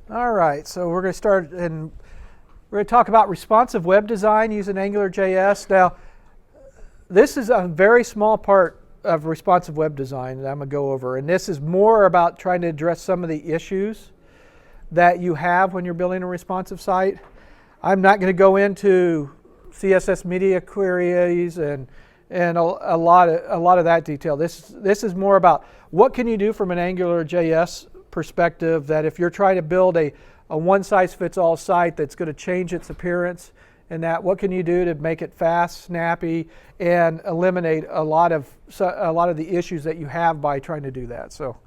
All right, so we're going to start and we're going to talk about responsive web design using AngularJS. Now, this is a very small part of responsive web design that I'm going to go over, and this is more about trying to address some of the issues that you have when you're building a responsive site. I'm not going to go into CSS media queries and a lot of that detail. This is more about what can you do from an AngularJS perspective, that if you're trying to build a one-size-fits-all site that's going to change its appearance, and that what can you do to make it fast, snappy, and eliminate a lot of the issues that you have by trying to do that. So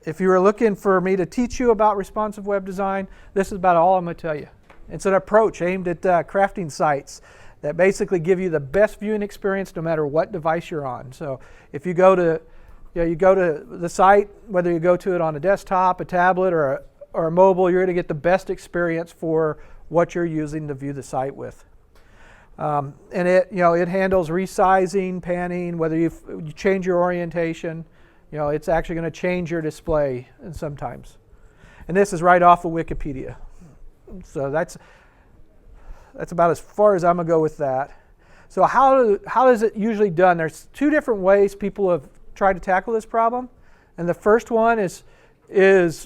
if you were looking for me to teach you about responsive web design, this is about all I'm going to tell you. It's an approach aimed at crafting sites that basically give you the best viewing experience no matter what device you're on. So if you go to the site, whether you go to it on a desktop, a tablet, or a mobile, you're going to get the best experience for what you're using to view the site with. And it handles resizing, panning, whether you change your orientation. It's actually going to change your display sometimes. And this is right off of Wikipedia. So that's about as far as I'm going to go with that. So how is it usually done? There's two different ways people have tried to tackle this problem. And the first one is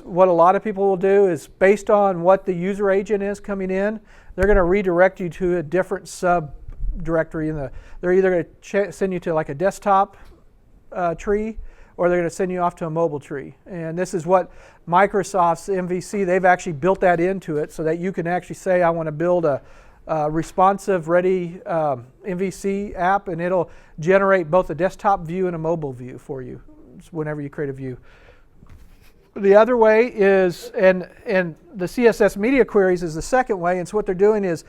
what a lot of people will do is, based on what the user agent is coming in, they're going to redirect you to a different subdirectory. They're either going to send you to like a desktop tree, or they're going to send you off to a mobile tree. And this is what Microsoft's MVC, they've actually built that into it so that you can actually say, I want to build a responsive ready MVC app, and it'll generate both a desktop view and a mobile view for you whenever you create a view. The other way is, and the CSS media queries is the second way, and so what they're doing is,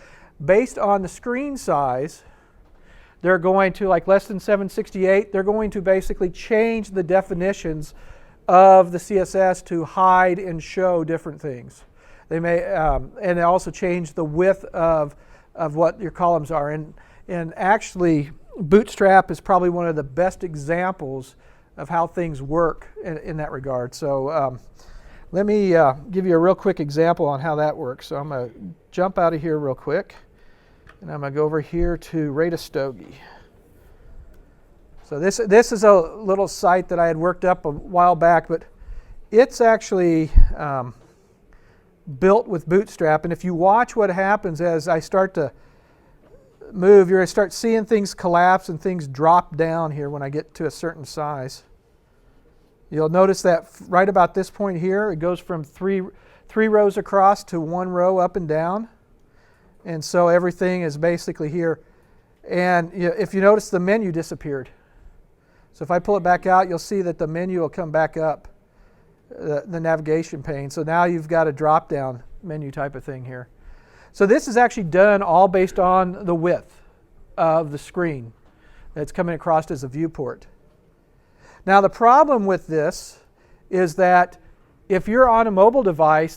based on the screen size, they're going to, like less than 768, they're going to basically change the definitions of the CSS to hide and show different things. They may, and they also change the width of what your columns are. And actually, Bootstrap is probably one of the best examples of how things work in that regard. So let me give you a real quick example on how that works. So I'm going to jump out of here real quick, and I'm going to go over here to Rate a Stogie. So this is a little site that I had worked up a while back, but it's actually built with Bootstrap. And if you watch what happens as I start to move, you're going to start seeing things collapse and things drop down here when I get to a certain size. You'll notice that right about this point here, it goes from three rows across to one row up and down. And so everything is basically here. And if you notice, the menu disappeared. So if I pull it back out, you'll see that the menu will come back up, the navigation pane. So now you've got a drop-down menu type of thing here. So this is actually done all based on the width of the screen that's coming across as a viewport. Now the problem with this is that if you're on a mobile device,